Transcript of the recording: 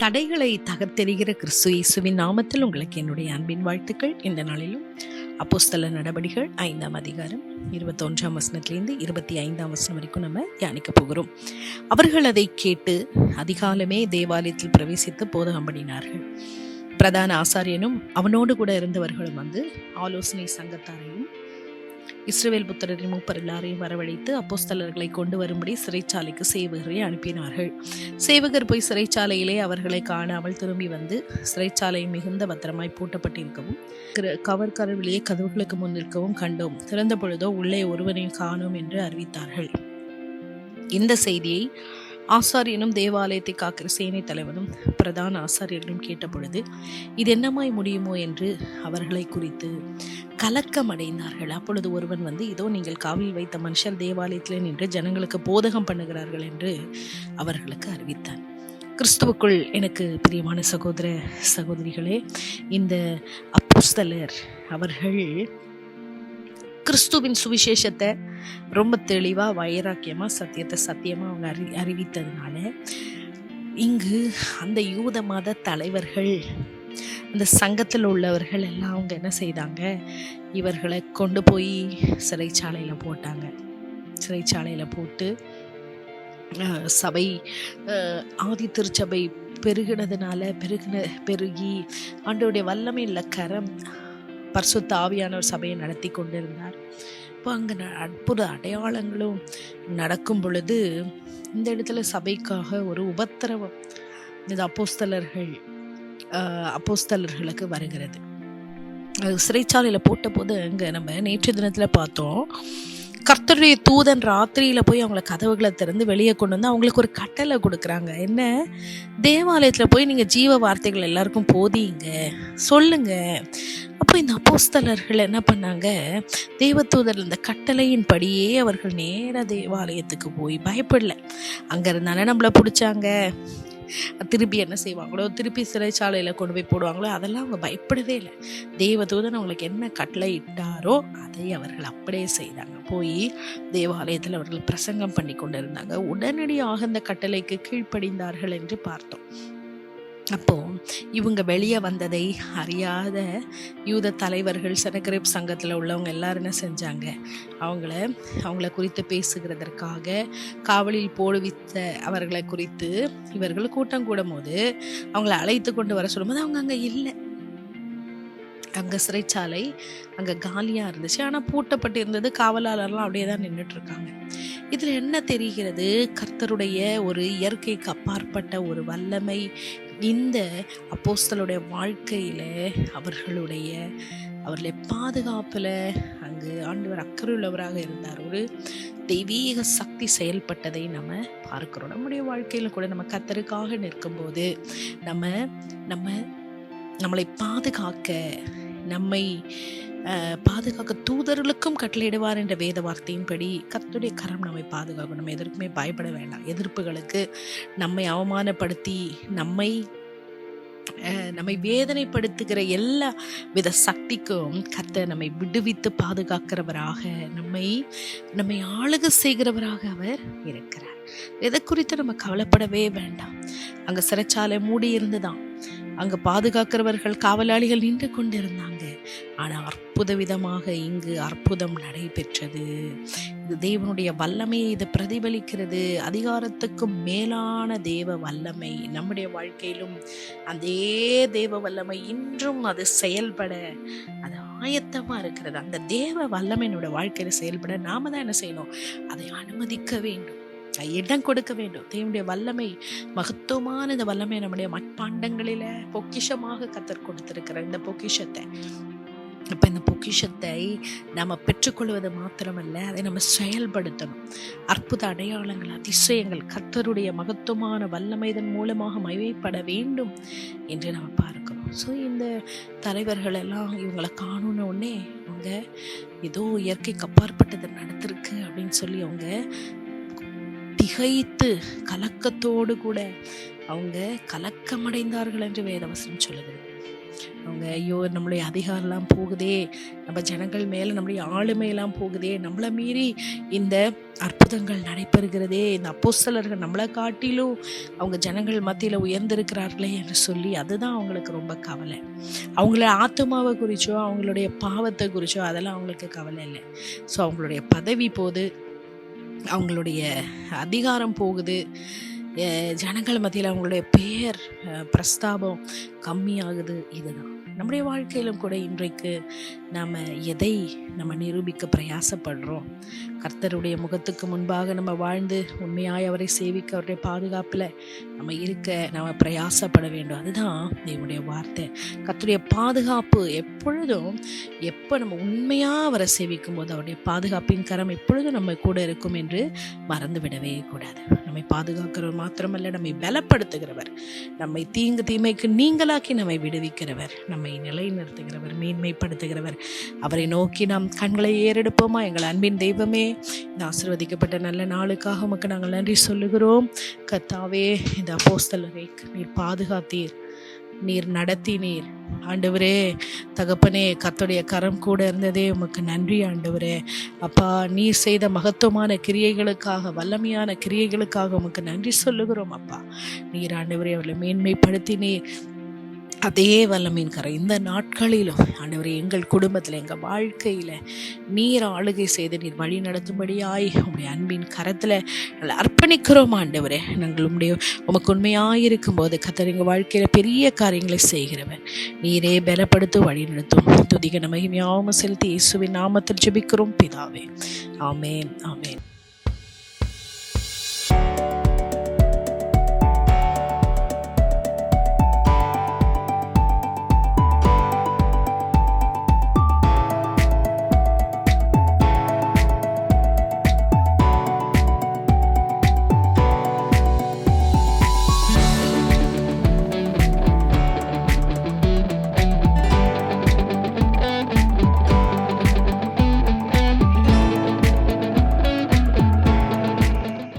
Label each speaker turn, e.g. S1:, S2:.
S1: தடைகளை தகர்த்தெறிகிற கிறிஸ்து இயேசுவின் நாமத்தில் உங்களுக்கு என்னுடைய அன்பின் வாழ்த்துக்கள். இந்த நாளிலும் அப்போஸ்தலர் நடபடிகள் 5ஆம் அதிகாரம் 21ஆம் வசனத்திலிருந்து 25ஆம் வசனம் வரைக்கும் நம்ம தியானிக்க போகிறோம். அவர்கள் அதை கேட்டு அதிகாலமே தேவாலயத்தில் பிரவேசித்து போதகம் பண்ணினார்கள். பிரதான ஆசாரியனும் அவனோடு கூட இருந்தவர்களும் வந்து ஆலோசனை சங்கத்தாரையும் இஸ்ரவேல் புத்திரரின் மூப்பர் எல்லாரையும் வரவழைத்து அப்போஸ்தலர்களை கொண்டு வரும்படி சிறைச்சாலைக்கு சேவகரை அனுப்பினார்கள். சேவகர் போய் சிறைச்சாலையிலே அவர்களை காணாமல் திரும்பி வந்து சிறைச்சாலை மிகுந்த பத்திரமாய் பூட்டப்பட்டிருக்கவும் கவர்கரவிலேயே கதவுகளுக்கு முன் நிற்கவும் கண்டோம். திறந்த பொழுதோ உள்ளே ஒருவரையும் காணோம் என்று அறிவித்தார்கள். இந்த செய்தியை ஆசாரியனும் தேவாலயத்தை காக்கிற சேனை தலைவனும் பிரதான ஆசாரியர்களும் கேட்ட பொழுது இது என்னமாய் முடியுமோ என்று அவர்களை குறித்து கலக்கம் அடைந்தார்கள். அப்பொழுது ஒருவன் வந்து, இதோ நீங்கள் காவலில் வைத்த மனுஷர் தேவாலயத்தில் நின்று ஜனங்களுக்கு போதகம் பண்ணுகிறார்கள் என்று அவர்களுக்கு அறிவித்தான். கிறிஸ்துவுக்குள் எனக்கு பிரியமான சகோதர சகோதரிகளே, இந்த அப்போஸ்தலர் அவர்கள் கிறிஸ்துவின் சுவிசேஷத்தை ரொம்ப தெளிவா வைராக்கியமா சத்தியமா அவங்க அறிவித்ததுனால இங்கு அந்த யூத மத தலைவர்கள், அந்த சங்கத்தில் உள்ளவர்கள் எல்லாம் அவங்க என்ன செய்தாங்க, இவர்களை கொண்டு போய் சிறைச்சாலையில போட்டாங்க. சிறைச்சாலையில போட்டு சபை ஆதி திருச்சபை பெருகினதுனால பெருகி ஆண்டவருடைய வல்லமை உள்ள கரம் பரிசுத்த ஆவியானவர் சபையை நடத்தி கொண்டிருந்தார். இப்போ அங்கே அற்புத அடையாளங்களும் நடக்கும் பொழுது இந்த இடத்துல சபைக்காக ஒரு உபத்திரவம் இந்த அப்போஸ்தலர்களுக்கு வருகிறது. சிறைச்சாலையில் போட்ட போது அங்கே நம்ம நேற்று தினத்தில் பார்த்தோம், கர்த்தருடைய தூதன் ராத்திரியில போய் அவங்கள கதவுகளை திறந்து வெளியே கொண்டு வந்து அவங்களுக்கு ஒரு கட்டளை கொடுக்குறாங்க. என்ன? தேவாலயத்துல போய் நீங்க ஜீவ வார்த்தைகள் எல்லாருக்கும் போதிங்க, சொல்லுங்க. அப்போ இந்த அப்போஸ்தலர்கள் என்ன பண்ணாங்க, தேவதூதர் இந்த கட்டளையின் படியே அவர்கள் நேர தேவாலயத்துக்கு போய் பயப்படல. அங்க இருந்தானே நம்மளை பிடிச்சாங்க, திருப்பி என்ன செய்வாங்களோ, திருப்பி சிறைச்சாலையில கொண்டு போய் போடுவாங்களோ, அதெல்லாம் அவங்க பயப்படவே இல்லை. தேவதூதன் அவங்களுக்கு என்ன கட்டளை இட்டாரோ அதை அவர்கள் அப்படியே செய்தாங்க. போய் தேவாலயத்தில் அவர்கள் பிரசங்கம் பண்ணி கொண்டு இருந்தாங்க. உடனடியாக அந்த கட்டளைக்கு கீழ்ப்படிந்தார்கள் என்று பார்த்தோம். அப்போ இவங்க வெளியே வந்ததை அறியாத யூத தலைவர்கள், செனகரிப் சங்கத்தில் உள்ளவங்க எல்லாரும் என்ன செஞ்சாங்க, அவங்கள குறித்து பேசுகிறதற்காக காவலில் போடுவித்த அவர்களை குறித்து இவர்கள் கூட்டம் கூடும் போது அவங்கள அழைத்து கொண்டு வர சொல்லும்போது அவங்க அங்கே இல்லை. அங்கே சிறைச்சாலை அங்கே காலியாக இருந்துச்சு, ஆனால் பூட்டப்பட்டு இருந்தது. காவலாளர்லாம் அப்படியே தான் நின்றுட்டு இருக்காங்க. இதில் என்ன தெரிகிறது, கர்த்தருடைய ஒரு இயற்கைக்கு அப்பாற்பட்ட ஒரு வல்லமை இந்த அப்போஸ்தலருடைய வாழ்க்கையில் அவர்களை பாதுகாப்பில் அங்கு ஆண்டவர் அக்கறை உள்ளவராக இருந்தார். ஒரு தெய்வீக சக்தி செயல்பட்டதை நம்ம பார்க்கிறோம். நம்முடைய வாழ்க்கையில் கூட நம்ம கர்த்தருக்காக நிற்கும்போது நம்மளை நம்மை பாதுகாக்க தூதர்களுக்கும் கட்டளையிடுவார் என்ற வேத வார்த்தையின்படி கர்த்தருடைய கரம் நம்மை பாதுகாக்கும். நம்ம எதற்குமே பயப்பட வேண்டாம். எதிர்ப்புகளுக்கு, நம்மை அவமானப்படுத்தி நம்மை வேதனைப்படுத்துகிற எல்லா வித சக்திக்கும் கர்த்தர் நம்மை விடுவித்து பாதுகாக்கிறவராக, நம்மை ஆளுகை செய்கிறவராக அவர் இருக்கிறார். எதை குறித்து நம்ம கவலைப்படவே வேண்டாம். அங்க சிறைச்சாலை மூடி இருந்துதான், அங்க பாதுகாக்கிறவர்கள், காவலாளிகள் நின்று கொண்டிருந்தாங்க. ஆனா அற்புத விதமாக இங்கு அற்புதம் நடைபெற்றது. இது தேவனுடைய வல்லமையை இது பிரதிபலிக்கிறது. அதிகாரத்துக்கும் மேலான தேவ வல்லமை நம்முடைய வாழ்க்கையிலும் அதே தேவ வல்லமை இன்றும் அது செயல்பட அது ஆயத்தமா இருக்கிறது. அந்த தேவ வல்லமை என்னோட வாழ்க்கையில செயல்பட நாம தான் என்ன செய்யணும், அதை அனுமதிக்க வேண்டும், இடம் கொடுக்க வேண்டும். தேவனுடைய வல்லமை, மகத்துவமான இந்த வல்லமை நம்முடைய மட்பாண்டங்களில பொக்கிஷமாக கர்த்தர் கொடுத்திருக்கிற இந்த பொக்கிஷத்தை, இப்ப இந்த பொக்கிஷத்தை நம்ம பெற்றுக்கொள்வது மாத்திரமல்ல, அதை நம்ம செயல்படுத்தணும். அற்புத அடையாளங்கள், அதிசயங்கள், கர்த்தருடைய மகத்துவமான வல்லமை இதன் மூலமாக மகிமைப்பட வேண்டும் என்று நம்ம பார்க்கிறோம். ஸோ இந்த தலைவர்கள் எல்லாம் இவங்களை காணணும் உடனே அவங்க ஏதோ இயற்கைக்கு அப்பாற்பட்டது நடத்திருக்கு அப்படின்னு சொல்லி அவங்க திகைத்து கலக்கத்தோடு கூட அவங்க கலக்கமடைந்தார்கள் என்று வேதவசனம் சொல்லுகிறது. அவங்க ஐயோ நம்மளுடைய அதிகாரம்லாம் போகுதே, நம்ம ஜனங்கள் மேலே நம்முடைய ஆளுமையெல்லாம் போகுதே, நம்மளை மீறி இந்த அற்புதங்கள் நடைபெறுகிறதே, இந்த அப்போஸ்தலர்கள் நம்மளை காட்டிலும் அவங்க ஜனங்கள் மத்தியில் உயர்ந்திருக்கிறார்களே என்று சொல்லி அதுதான் அவங்களுக்கு ரொம்ப கவலை. அவங்கள ஆத்மாவை குறிச்சோ அவங்களுடைய பாவத்தை குறிச்சோ அதெல்லாம் அவங்களுக்கு கவலை இல்லை. ஸோ அவங்களுடைய பதவி போகுது, அவங்களுடைய அதிகாரம் போகுது, ஜனங்கள் மத்தியில் அவங்களுடைய பெயர் பிரஸ்தாபம் கம்மியாகுது. இதுதான் நம்முடைய வாழ்க்கையிலும் கூட இன்றைக்கு நாம் எதை நம்ம நிரூபிக்க பிரயாசப்படுறோம்? கர்த்தருடைய முகத்துக்கு முன்பாக நம்ம வாழ்ந்து உண்மையாய் அவரை சேவிக்க, அவருடைய பாதுகாப்பில் நம்ம இருக்க நம்ம பிரயாசப்பட வேண்டும். அதுதான் தேவனுடைய வார்த்தை. கர்த்தருடைய பாதுகாப்பு எப்பொழுதும், எப்போ நம்ம உண்மையாக அவரை சேவிக்கும் போது அவருடைய பாதுகாப்பின் கரம் எப்பொழுதும் நம்ம கூட இருக்கும் என்று மறந்து விடவே கூடாது. நம்மை பாதுகாக்கிறவர் மாத்திரமல்ல, நம்மை பலப்படுத்துகிறவர், நம்மை தீமைக்கு நீங்களாக்கி நம்மை விடுவிக்கிறவர், நம்மை நிலைநிறுத்துகிறவர், மேன்மைப்படுத்துகிறவர். அவரை நோக்கி நாம் கண்களை ஏறெடுப்போமா? எங்கள் அன்பின் தெய்வமே, இந்த ஆசீர்வதிக்கப்பட்ட நல்ல நாளுக்காக உமக்கு நாங்கள் நன்றி சொல்லுகிறோம். கர்த்தாவே, இந்த அப்போஸ்தலரை நீர் பாதுகாத்தீர், நீர் நடத்தினீர். ஆண்டவரே, தகப்பனே, கர்த்தருடைய கரம் கூட இருந்ததே உமக்கு நன்றி ஆண்டவரே. அப்பா, நீர் செய்த மகத்துவமான கிரியைகளுக்காக, வல்லமையான கிரியைகளுக்காக உமக்கு நன்றி சொல்லுகிறோம். அப்பா, நீர் ஆண்டவரே அவர்களை மேன்மைப்படுத்தினீர். அதே வல்லமையின் கரை இந்த நாட்களிலும் ஆண்டவரே எங்கள் குடும்பத்தில், எங்கள் வாழ்க்கையில் நீர் ஆளுகை செய்து நீர் வழி நடத்தும்படியாய் உங்களுடைய அன்பின் கரத்தில் நாங்கள் அர்ப்பணிக்கிறோம் ஆண்டவரே. நாங்கள் உமக்கு உண்மையாயிருக்கும் போது கர்த்தர் எங்கள் வாழ்க்கையில் பெரிய காரியங்களை செய்கிறவர். நீரே பலப்படுத்த வழி நடத்தும். துதிக மகிமையாவும் செலுத்தி இயேசுவின் நாமத்தில் ஜெபிக்கிறோம் பிதாவே. ஆமேன், ஆமேன்.